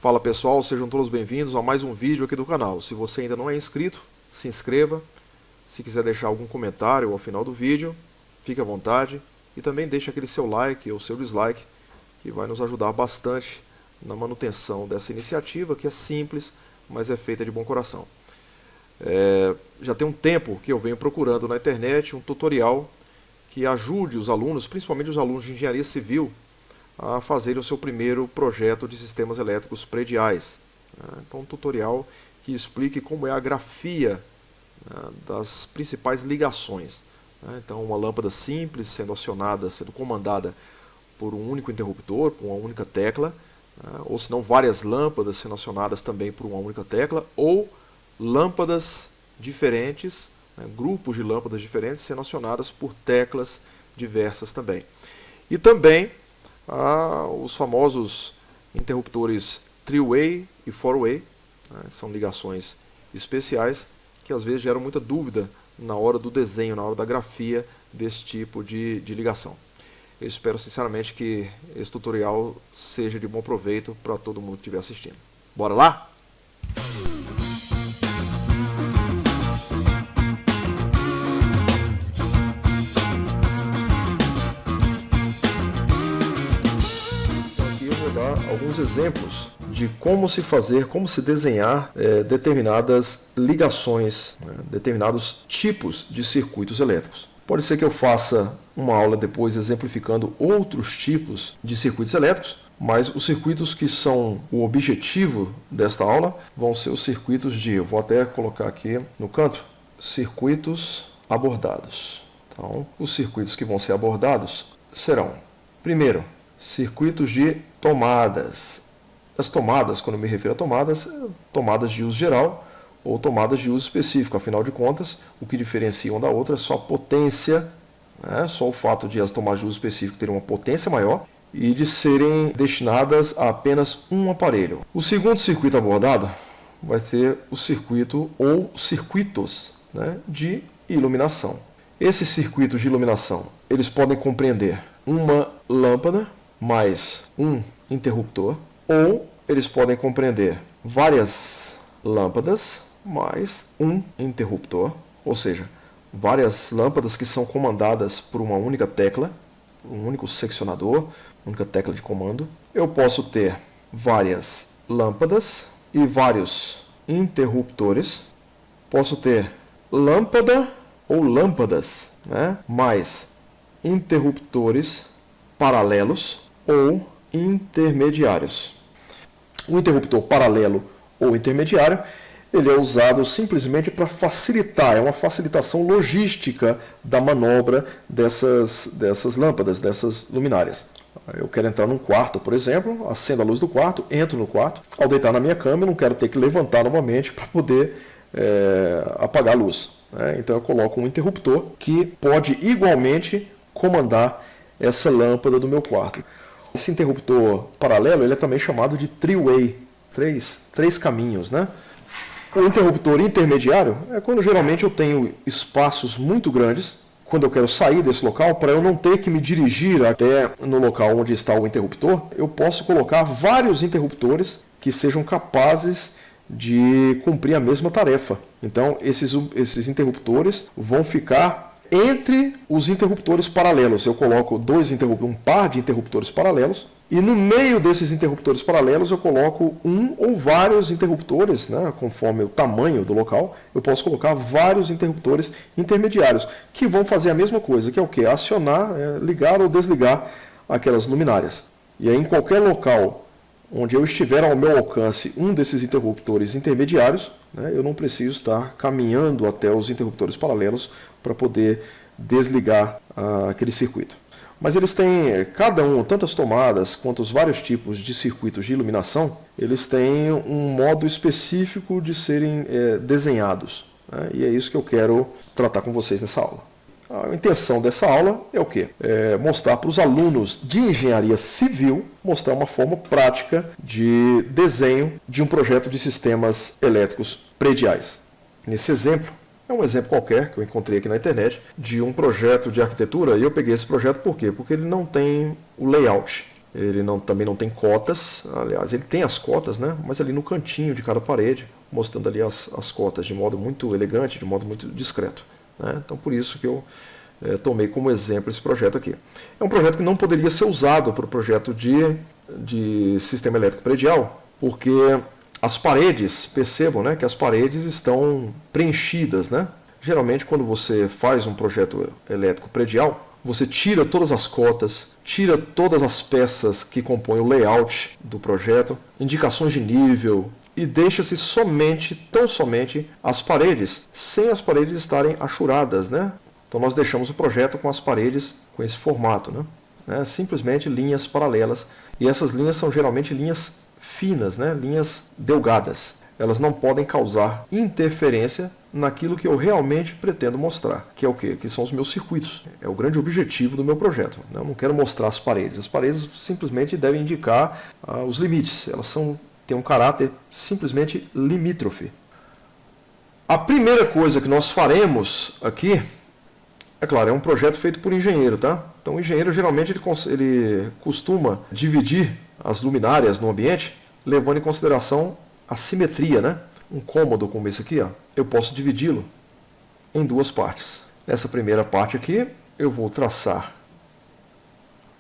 Fala pessoal, sejam todos bem-vindos a mais um vídeo aqui do canal. Se você ainda não é inscrito, se inscreva. Se quiser deixar algum comentário ao final do vídeo, fique à vontade. E também deixe aquele seu like ou seu dislike, que vai nos ajudar bastante na manutenção dessa iniciativa, que é simples, mas é feita de bom coração. Já tem um tempo que eu venho procurando na internet um tutorial que ajude os alunos, principalmente os alunos de engenharia civil, a fazerem o seu primeiro projeto de sistemas elétricos prediais. Então, um tutorial que explique como é a grafia das principais ligações. Então, uma lâmpada simples sendo acionada, sendo comandada por um único interruptor, por uma única tecla, ou se não várias lâmpadas sendo acionadas também por uma única tecla, ou lâmpadas diferentes, grupos de lâmpadas diferentes sendo acionadas por teclas diversas também. E também os famosos interruptores 3-way e 4-way, que são ligações especiais, que às vezes geram muita dúvida na hora do desenho, na hora da grafia desse tipo de ligação. Eu espero sinceramente que esse tutorial seja de bom proveito para todo mundo que estiver assistindo. Bora lá? Alguns exemplos de como se fazer, como se desenhar determinadas ligações, determinados tipos de circuitos elétricos. Pode ser que eu faça uma aula depois exemplificando outros tipos de circuitos elétricos, mas os circuitos que são o objetivo desta aula vão ser os circuitos eu vou até colocar aqui no canto, circuitos abordados. Então, os circuitos que vão ser abordados serão, primeiro, circuitos de tomadas. As tomadas, quando eu me refiro a tomadas, tomadas de uso geral ou tomadas de uso específico. Afinal de contas, o que diferencia uma da outra é só a potência, só o fato de as tomadas de uso específico terem uma potência maior e de serem destinadas a apenas um aparelho. O segundo circuito abordado vai ser o circuito ou circuitos de iluminação. Esses circuitos de iluminação, eles podem compreender uma lâmpada mais um interruptor, ou eles podem compreender várias lâmpadas mais um interruptor, ou seja, várias lâmpadas que são comandadas por uma única tecla, um único seccionador, única tecla de comando. Eu posso ter várias lâmpadas e vários interruptores. Posso ter lâmpada ou lâmpadas, mais interruptores paralelos ou intermediários. O interruptor paralelo ou intermediário, ele é usado simplesmente para facilitar, é uma facilitação logística da manobra dessas lâmpadas, dessas luminárias. Eu quero entrar num quarto, por exemplo, acendo a luz do quarto, entro no quarto, ao deitar na minha cama eu não quero ter que levantar novamente para poder apagar a luz. Então eu coloco um interruptor que pode igualmente comandar essa lâmpada do meu quarto. Esse interruptor paralelo ele é também chamado de three-way, três caminhos. O interruptor intermediário é quando geralmente eu tenho espaços muito grandes, quando eu quero sair desse local, para eu não ter que me dirigir até no local onde está o interruptor, eu posso colocar vários interruptores que sejam capazes de cumprir a mesma tarefa. Então, esses interruptores vão ficar entre os interruptores paralelos. Eu coloco um par de interruptores paralelos, e no meio desses interruptores paralelos eu coloco um ou vários interruptores, conforme o tamanho do local, eu posso colocar vários interruptores intermediários, que vão fazer a mesma coisa, que é o quê? Acionar, ligar ou desligar aquelas luminárias. E aí, em qualquer local onde eu estiver ao meu alcance um desses interruptores intermediários, eu não preciso estar caminhando até os interruptores paralelos para poder desligar aquele circuito. Mas eles têm, cada um, tanto as tomadas quanto os vários tipos de circuitos de iluminação, eles têm um modo específico de serem desenhados. E é isso que eu quero tratar com vocês nessa aula. A intenção dessa aula é o quê? Mostrar para os alunos de engenharia civil, mostrar uma forma prática de desenho de um projeto de sistemas elétricos prediais. Nesse exemplo, é um exemplo qualquer que eu encontrei aqui na internet de um projeto de arquitetura, e eu peguei esse projeto por quê? Porque ele não tem o layout. Ele também não tem cotas, aliás, ele tem as cotas, né? Mas ali no cantinho de cada parede, mostrando ali as cotas de modo muito elegante, de modo muito discreto, né? Então por isso que eu tomei como exemplo esse projeto aqui. É um projeto que não poderia ser usado para o projeto de sistema elétrico predial, porque as paredes, percebam, né, que as paredes estão preenchidas, né? Geralmente quando você faz um projeto elétrico predial, você tira todas as cotas, tira todas as peças que compõem o layout do projeto, indicações de nível, e deixa-se somente, tão somente, as paredes, sem as paredes estarem achuradas, né? Então nós deixamos o projeto com as paredes com esse formato, né? Simplesmente linhas paralelas, e essas linhas são geralmente linhas finas, né? Linhas delgadas. Elas não podem causar interferência naquilo que eu realmente pretendo mostrar, que é o quê? Que são os meus circuitos. É o grande objetivo do meu projeto. Eu não quero mostrar as paredes. As paredes simplesmente devem indicar os limites. Elas têm um caráter simplesmente limítrofe. A primeira coisa que nós faremos aqui, é claro, é um projeto feito por engenheiro, tá? Então o engenheiro geralmente ele costuma dividir as luminárias no ambiente, levando em consideração a simetria, né? Um cômodo como esse aqui, ó, eu posso dividi-lo em duas partes. Nessa primeira parte aqui, eu vou traçar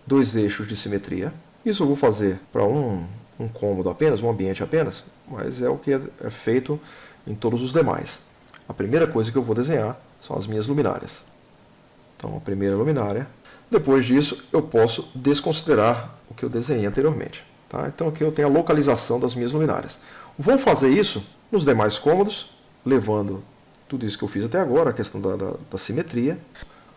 2 eixos de simetria. Isso eu vou fazer para um cômodo apenas, um ambiente apenas, mas é o que é feito em todos os demais. A primeira coisa que eu vou desenhar são as minhas luminárias. Então, a primeira luminária. Depois disso, eu posso desconsiderar o que eu desenhei anteriormente. Tá? Então, aqui eu tenho a localização das minhas luminárias. Vou fazer isso nos demais cômodos, levando tudo isso que eu fiz até agora, a questão da simetria.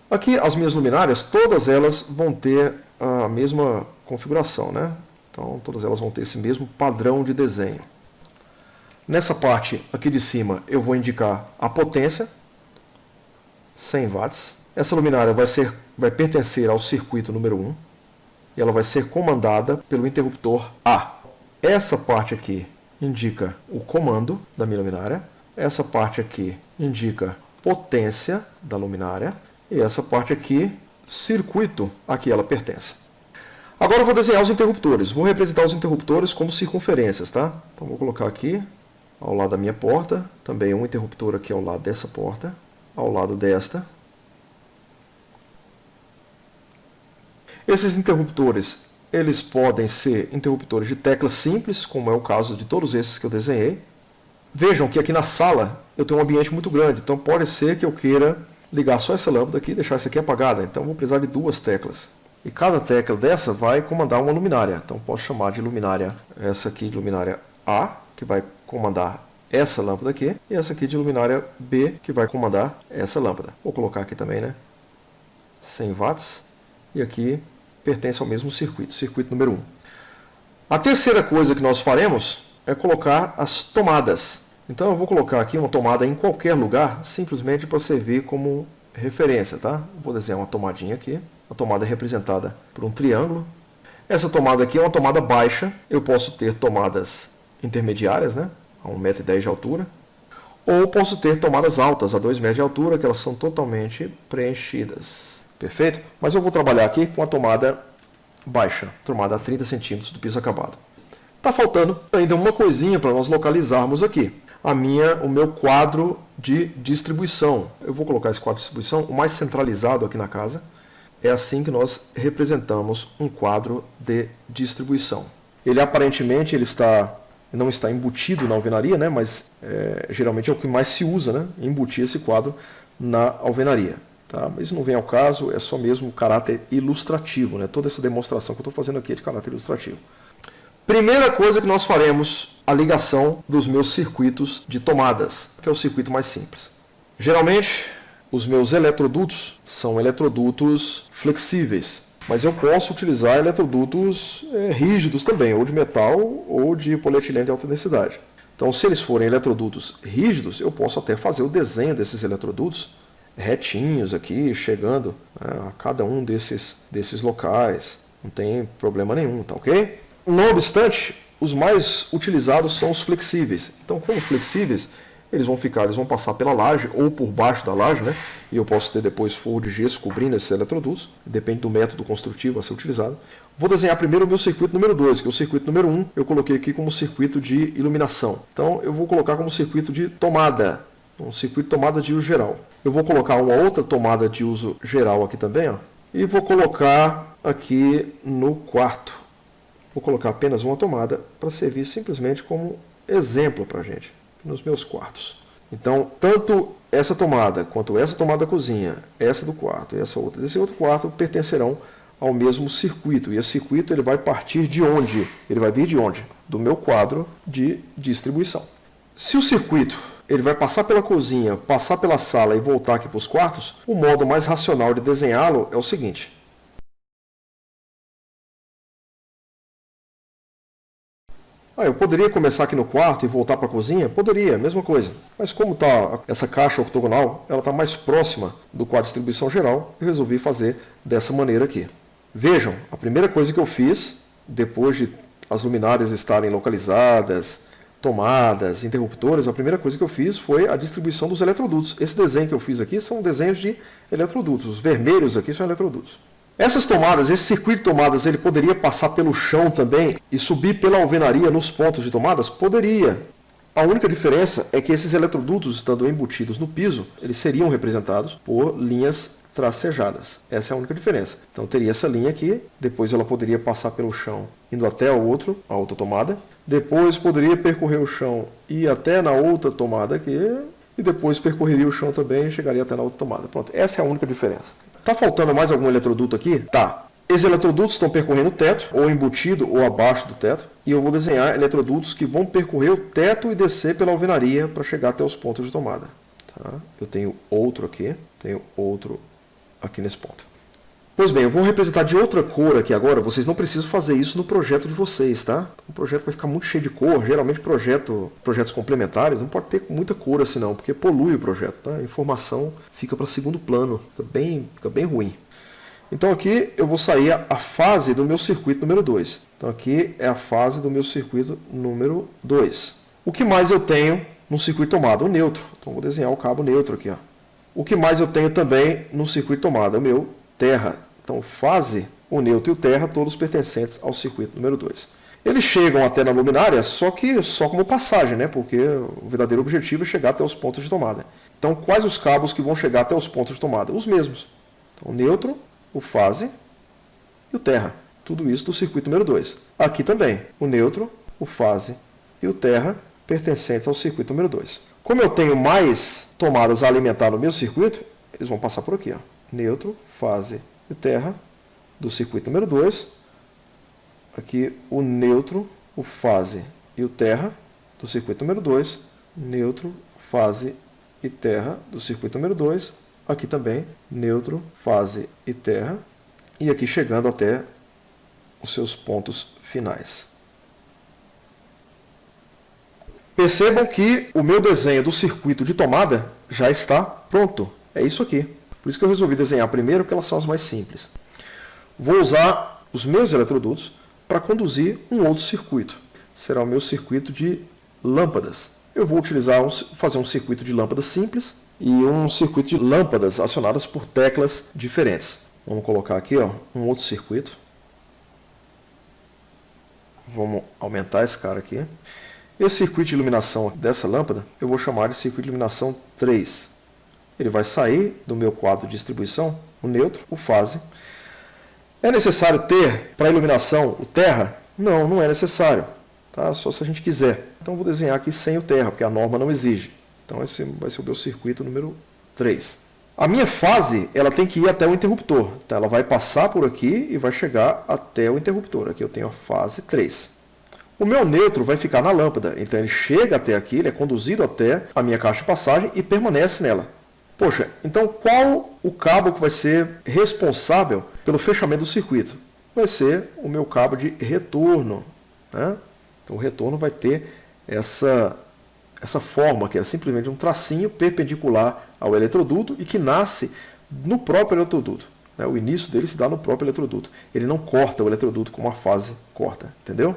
Aqui, as minhas luminárias, todas elas vão ter a mesma configuração, né? Então, todas elas vão ter esse mesmo padrão de desenho. Nessa parte aqui de cima, eu vou indicar a potência, 100 watts. Essa luminária vai pertencer ao circuito número 1, e ela vai ser comandada pelo interruptor A. Essa parte aqui indica o comando da minha luminária, essa parte aqui indica potência da luminária, e essa parte aqui, circuito, a que ela pertence. Agora eu vou desenhar os interruptores. Vou representar os interruptores como circunferências, tá? Então vou colocar aqui, ao lado da minha porta, também um interruptor aqui ao lado dessa porta, ao lado desta. Esses interruptores, eles podem ser interruptores de tecla simples, como é o caso de todos esses que eu desenhei. Vejam que aqui na sala eu tenho um ambiente muito grande, então pode ser que eu queira ligar só essa lâmpada aqui e deixar essa aqui apagada. Então vou precisar de 2 teclas. E cada tecla dessa vai comandar uma luminária. Então posso chamar de luminária, essa aqui de luminária A, que vai comandar essa lâmpada aqui, e essa aqui de luminária B, que vai comandar essa lâmpada. Vou colocar aqui também, né? 100 watts. E aqui pertence ao mesmo circuito, circuito número 1. A terceira coisa que nós faremos é colocar as tomadas. Então eu vou colocar aqui uma tomada em qualquer lugar, simplesmente para servir como referência, tá? Vou desenhar uma tomadinha aqui. A tomada é representada por um triângulo. Essa tomada aqui é uma tomada baixa. Eu posso ter tomadas intermediárias, né? A 1,10 m de altura. Ou posso ter tomadas altas, a 2 metros de altura, que elas são totalmente preenchidas. Perfeito? Mas eu vou trabalhar aqui com a tomada baixa, tomada a 30 centímetros do piso acabado. Está faltando ainda uma coisinha para nós localizarmos aqui. O meu quadro de distribuição. Eu vou colocar esse quadro de distribuição o mais centralizado aqui na casa. É assim que nós representamos um quadro de distribuição. Ele aparentemente não está embutido na alvenaria, né? Mas geralmente é o que mais se usa, né? Embutir esse quadro na alvenaria. Tá? Mas isso não vem ao caso, é só mesmo o caráter ilustrativo, né? Toda essa demonstração que eu estou fazendo aqui é de caráter ilustrativo. Primeira coisa que nós faremos, a ligação dos meus circuitos de tomadas, que é o circuito mais simples. Geralmente, os meus eletrodutos são eletrodutos flexíveis, mas eu posso utilizar eletrodutos rígidos também, ou de metal ou de polietileno de alta densidade. Então, se eles forem eletrodutos rígidos, eu posso até fazer o desenho desses eletrodutos retinhos aqui, chegando a cada um desses locais. Não tem problema nenhum, tá ok? Não obstante, os mais utilizados são os flexíveis. Então, como flexíveis, eles vão passar pela laje ou por baixo da laje, né? E eu posso ter depois forro de gesso cobrindo esses eletrodutos, depende do método construtivo a ser utilizado. Vou desenhar primeiro o meu circuito número 2, que é o circuito número 1, eu coloquei aqui como circuito de iluminação. Então eu vou colocar como circuito de tomada, um circuito de tomada de uso geral. Eu vou colocar uma outra tomada de uso geral aqui também, ó, e vou colocar aqui no quarto. Vou colocar apenas uma tomada para servir simplesmente como exemplo para a gente, nos meus quartos. Então, tanto essa tomada quanto essa tomada da cozinha, essa do quarto e essa outra desse outro quarto pertencerão ao mesmo circuito. E esse circuito ele vai partir de onde? Ele vai vir de onde? Do meu quadro de distribuição. Se o circuito ele vai passar pela cozinha, passar pela sala e voltar aqui para os quartos, o modo mais racional de desenhá-lo é o seguinte. Eu poderia começar aqui no quarto e voltar para a cozinha? Poderia, mesma coisa. Mas como está essa caixa octogonal, ela está mais próxima do quadro de distribuição geral, eu resolvi fazer dessa maneira aqui. Vejam, a primeira coisa que eu fiz, depois de as luminárias estarem localizadas, tomadas, interruptores, a primeira coisa que eu fiz foi a distribuição dos eletrodutos. Esse desenho que eu fiz aqui são desenhos de eletrodutos. Os vermelhos aqui são eletrodutos. Essas tomadas, esse circuito de tomadas, ele poderia passar pelo chão também e subir pela alvenaria nos pontos de tomadas? Poderia. A única diferença é que esses eletrodutos, estando embutidos no piso, eles seriam representados por linhas tracejadas. Essa é a única diferença. Então teria essa linha aqui, depois ela poderia passar pelo chão, indo até a outra tomada. Depois poderia percorrer o chão e ir até na outra tomada aqui, e depois percorreria o chão também e chegaria até na outra tomada. Pronto, essa é a única diferença. Tá faltando mais algum eletroduto aqui? Tá. Esses eletrodutos estão percorrendo o teto, ou embutido, ou abaixo do teto. E eu vou desenhar eletrodutos que vão percorrer o teto e descer pela alvenaria para chegar até os pontos de tomada. Tá? Eu tenho outro aqui nesse ponto. Pois bem, eu vou representar de outra cor aqui agora. Vocês não precisam fazer isso no projeto de vocês, tá? O projeto vai ficar muito cheio de cor. Geralmente projetos complementares não pode ter muita cor assim não, porque polui o projeto, tá? A informação fica para segundo plano, fica bem ruim. Então aqui eu vou sair a fase do meu circuito número 2. Então aqui é a fase do meu circuito número 2. O que mais eu tenho no circuito tomada? O neutro. Então vou desenhar o cabo neutro aqui, ó. O que mais eu tenho também no circuito tomada? O meu terra. Então, fase, o neutro e o terra, todos pertencentes ao circuito número 2. Eles chegam até na luminária, só como passagem, né? Porque o verdadeiro objetivo é chegar até os pontos de tomada. Então, quais os cabos que vão chegar até os pontos de tomada? Os mesmos. Então, o neutro, o fase e o terra. Tudo isso do circuito número 2. Aqui também, o neutro, o fase e o terra pertencentes ao circuito número 2. Como eu tenho mais tomadas a alimentar no meu circuito, eles vão passar por aqui, ó. Neutro, fase e terra do circuito número 2. Aqui o neutro, o fase e o terra do circuito número 2. Neutro, fase e terra do circuito número 2. Aqui também neutro, fase e terra. E aqui chegando até os seus pontos finais. Percebam que o meu desenho do circuito de tomada já está pronto. É isso aqui. Por isso que eu resolvi desenhar primeiro, porque elas são as mais simples. Vou usar os meus eletrodutos para conduzir um outro circuito. Será o meu circuito de lâmpadas. Eu vou fazer um circuito de lâmpadas simples e um circuito de lâmpadas acionadas por teclas diferentes. Vamos colocar aqui, ó, um outro circuito. Vamos aumentar esse cara aqui. Esse circuito de iluminação dessa lâmpada eu vou chamar de circuito de iluminação 3. Ele vai sair do meu quadro de distribuição, o neutro, o fase. É necessário ter para a iluminação o terra? Não, não é necessário. Tá? Só se a gente quiser. Então vou desenhar aqui sem o terra, porque a norma não exige. Então esse vai ser o meu circuito número 3. A minha fase ela tem que ir até o interruptor. Tá? Ela vai passar por aqui e vai chegar até o interruptor. Aqui eu tenho a fase 3. O meu neutro vai ficar na lâmpada. Então ele chega até aqui, ele é conduzido até a minha caixa de passagem e permanece nela. Poxa, então qual o cabo que vai ser responsável pelo fechamento do circuito? Vai ser o meu cabo de retorno. Né? Então o retorno vai ter essa forma, que é simplesmente um tracinho perpendicular ao eletroduto e que nasce no próprio eletroduto. Né? O início dele se dá no próprio eletroduto. Ele não corta o eletroduto como a fase corta, entendeu?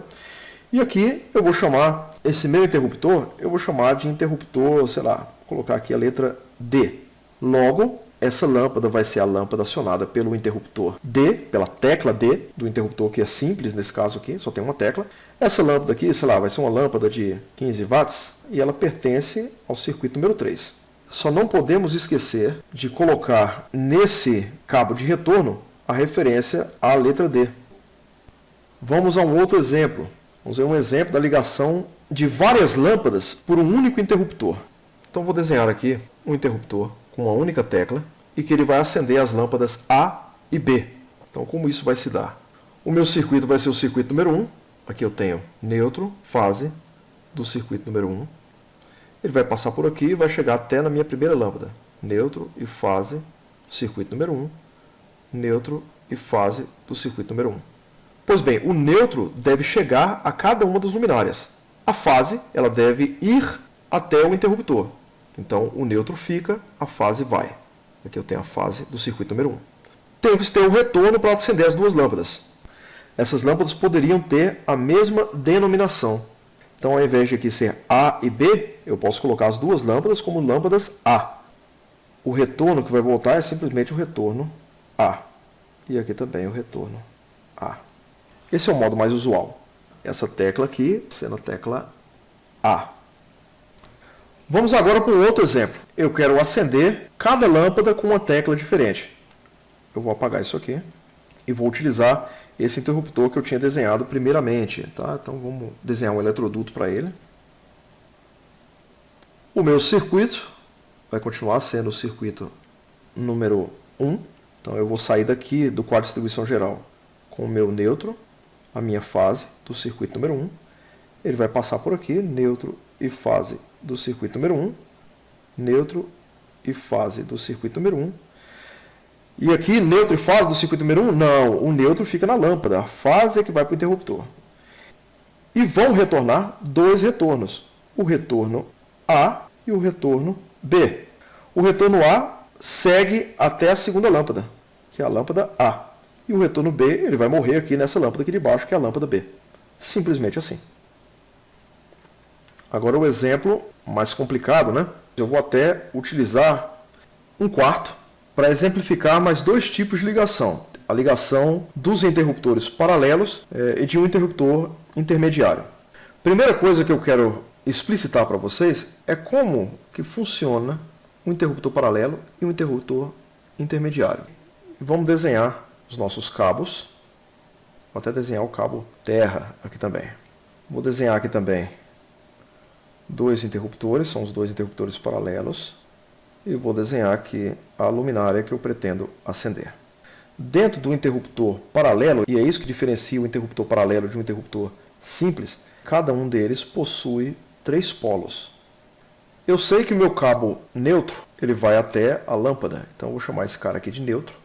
E aqui eu vou chamar esse meu interruptor, eu vou chamar de interruptor, sei lá, vou colocar aqui a letra D. Logo, essa lâmpada vai ser a lâmpada acionada pelo interruptor D, pela tecla D do interruptor, que é simples nesse caso aqui, só tem uma tecla. Essa lâmpada aqui, sei lá, vai ser uma lâmpada de 15 watts e ela pertence ao circuito número 3. Só não podemos esquecer de colocar nesse cabo de retorno a referência à letra D. Vamos a um outro exemplo. Vamos ver um exemplo da ligação de várias lâmpadas por um único interruptor. Então vou desenhar aqui um interruptor com uma única tecla e que ele vai acender as lâmpadas A e B. Então como isso vai se dar? O meu circuito vai ser o circuito número 1. Aqui eu tenho neutro, fase do circuito número 1. Ele vai passar por aqui e vai chegar até na minha primeira lâmpada. Neutro e fase, circuito número 1. Neutro e fase do circuito número 1. Pois bem, o neutro deve chegar a cada uma das luminárias. A fase, ela deve ir até o interruptor. Então, o neutro fica, a fase vai. Aqui eu tenho a fase do circuito número 1. Tenho que ter o retorno para acender as duas lâmpadas. Essas lâmpadas poderiam ter a mesma denominação. Então, ao invés de aqui ser A e B, eu posso colocar as duas lâmpadas como lâmpadas A. O retorno que vai voltar é simplesmente o retorno A. E aqui também o retorno A. Esse é o modo mais usual. Essa tecla aqui sendo a tecla A. Vamos agora para um outro exemplo. Eu quero acender cada lâmpada com uma tecla diferente. Eu vou apagar isso aqui e vou utilizar esse interruptor que eu tinha desenhado primeiramente. Tá? Então vamos desenhar um eletroduto para ele. O meu circuito vai continuar sendo o circuito número 1. Então eu vou sair daqui do quadro de distribuição geral com o meu neutro, a minha fase do circuito número 1. Ele vai passar por aqui, neutro e fase do circuito número 1, neutro e fase do circuito número 1. E aqui, neutro e fase do circuito número 1? Não, o neutro fica na lâmpada, a fase é que vai para o interruptor. E vão retornar dois retornos, o retorno A e o retorno B. O retorno A segue até a segunda lâmpada, que é a lâmpada A. E o retorno B, ele vai morrer aqui nessa lâmpada aqui de baixo, que é a lâmpada B. Simplesmente assim. Agora o exemplo mais complicado, né? Eu vou até utilizar um quarto para exemplificar mais dois tipos de ligação. A ligação dos interruptores paralelos e de um interruptor intermediário. Primeira coisa que eu quero explicitar para vocês é como que funciona um interruptor paralelo e um interruptor intermediário. Vamos desenhar os nossos cabos. Vou até desenhar o cabo terra aqui também. Vou desenhar aqui também dois interruptores, são os dois interruptores paralelos. E vou desenhar aqui a luminária que eu pretendo acender. Dentro do interruptor paralelo, e é isso que diferencia o interruptor paralelo de um interruptor simples, cada um deles possui 3 polos. Eu sei que o meu cabo neutro ele vai até a lâmpada, então eu vou chamar esse cara aqui de neutro,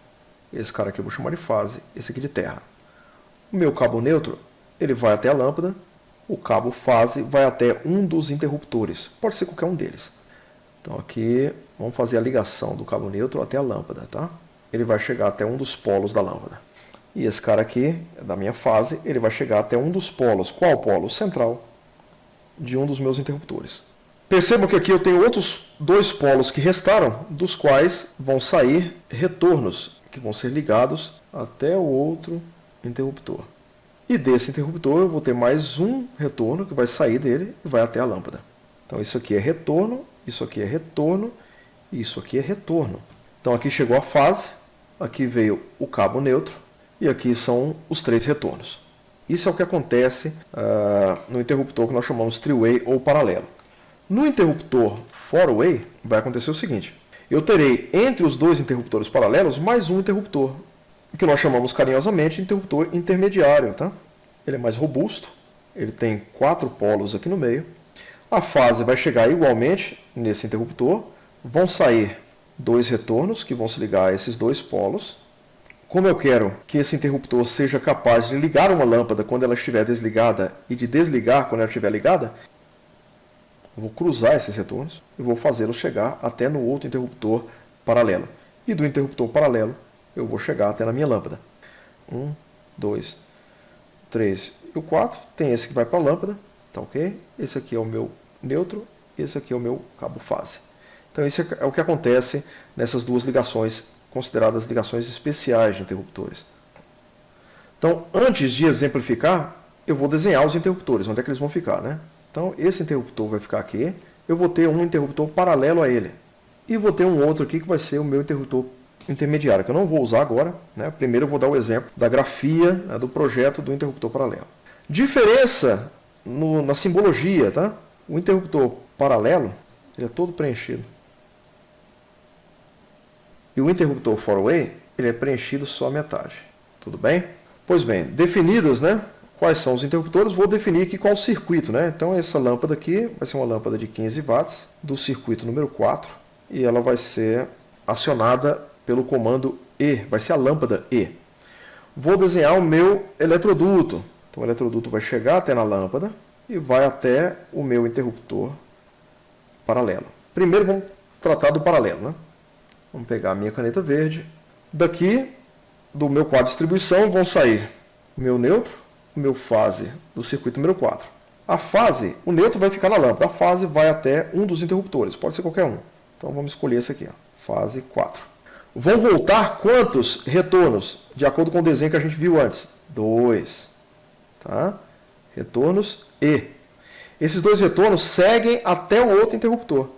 esse cara aqui eu vou chamar de fase, esse aqui de terra. O meu cabo neutro ele vai até a lâmpada, o cabo fase vai até um dos interruptores, pode ser qualquer um deles. Então aqui vamos fazer a ligação do cabo neutro até a lâmpada, tá? Ele vai chegar até um dos polos da lâmpada. E esse cara aqui, da minha fase, ele vai chegar até um dos polos. Qual polo? O central de um dos meus interruptores. Percebam que aqui eu tenho outros 2 polos que restaram, dos quais vão sair retornos, que vão ser ligados até o outro interruptor. E desse interruptor eu vou ter mais um retorno que vai sair dele e vai até a lâmpada. Então isso aqui é retorno, isso aqui é retorno e isso aqui é retorno. Então aqui chegou a fase, aqui veio o cabo neutro e aqui são os 3 retornos. Isso é o que acontece no interruptor que nós chamamos three-way ou paralelo. No interruptor four-way vai acontecer o seguinte: eu terei entre os 2 interruptores paralelos mais um interruptor, que nós chamamos carinhosamente de interruptor intermediário. Tá? Ele é mais robusto, ele tem 4 polos aqui no meio. A fase vai chegar igualmente nesse interruptor, vão sair 2 retornos que vão se ligar a esses 2 polos. Como eu quero que esse interruptor seja capaz de ligar uma lâmpada quando ela estiver desligada e de desligar quando ela estiver ligada, eu vou cruzar esses retornos e vou fazê-los chegar até no outro interruptor paralelo. E do interruptor paralelo eu vou chegar até na minha lâmpada. 1, 2, 3 e o 4. Tem esse que vai para a lâmpada, tá ok? Esse aqui é o meu neutro, esse aqui é o meu cabo fase. Então isso é o que acontece nessas duas ligações, consideradas ligações especiais de interruptores. Então, antes de exemplificar, eu vou desenhar os interruptores, onde é que eles vão ficar, né? Então, esse interruptor vai ficar aqui, eu vou ter um interruptor paralelo a ele. E vou ter um outro aqui que vai ser o meu interruptor intermediário, que eu não vou usar agora, né? Primeiro eu vou dar o exemplo da grafia, né, do projeto do interruptor paralelo. Diferença na simbologia, tá? O interruptor paralelo, ele é todo preenchido. E o interruptor four-way, ele é preenchido só a metade. Tudo bem? Pois bem, definidos, né? Quais são os interruptores? Vou definir aqui qual o circuito, né? Então essa lâmpada aqui vai ser uma lâmpada de 15 watts do circuito número 4 e ela vai ser acionada pelo comando E, vai ser a lâmpada E. Vou desenhar o meu eletroduto. Então o eletroduto vai chegar até na lâmpada e vai até o meu interruptor paralelo. Primeiro vamos tratar do paralelo, né? Vamos pegar a minha caneta verde. Daqui do meu quadro de distribuição vão sair o meu neutro, o meu fase do circuito número 4. A fase, o neutro vai ficar na lâmpada, a fase vai até um dos interruptores, pode ser qualquer um. Então vamos escolher esse aqui, ó, fase 4. Vão voltar quantos retornos? De acordo com o desenho que a gente viu antes. 2. Tá? Retornos E. Esses dois retornos seguem até o outro interruptor.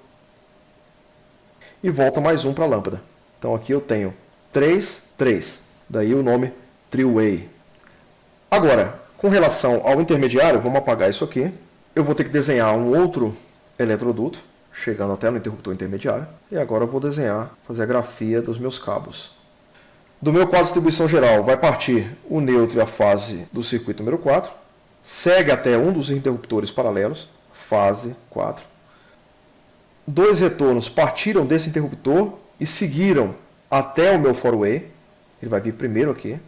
E volta mais um para a lâmpada. Então aqui eu tenho 3, 3. Daí o nome three-way. Agora, com relação ao intermediário, vamos apagar isso aqui. Eu vou ter que desenhar um outro eletroduto, chegando até no interruptor intermediário. E agora eu vou desenhar, fazer a grafia dos meus cabos. Do meu quadro de distribuição geral vai partir o neutro e a fase do circuito número 4. Segue até um dos interruptores paralelos, fase 4. Dois retornos partiram desse interruptor e seguiram até o meu four-way. Ele vai vir primeiro aqui.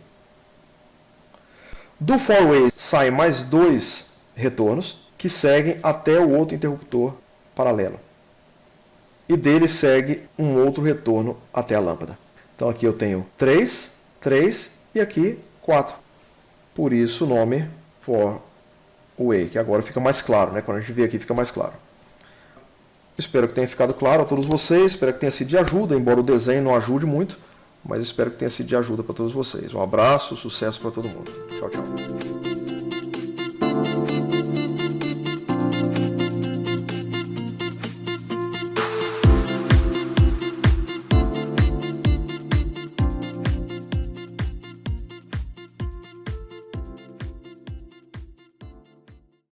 Do four-way saem mais dois retornos que seguem até o outro interruptor paralelo. E dele segue um outro retorno até a lâmpada. Então aqui eu tenho 3, 3 e aqui 4. Por isso o nome four-way, que agora fica mais claro, né? Quando a gente vê aqui fica mais claro. Espero que tenha ficado claro a todos vocês, espero que tenha sido de ajuda, embora o desenho não ajude muito, mas espero que tenha sido de ajuda para todos vocês. Um abraço, sucesso para todo mundo. Tchau, tchau.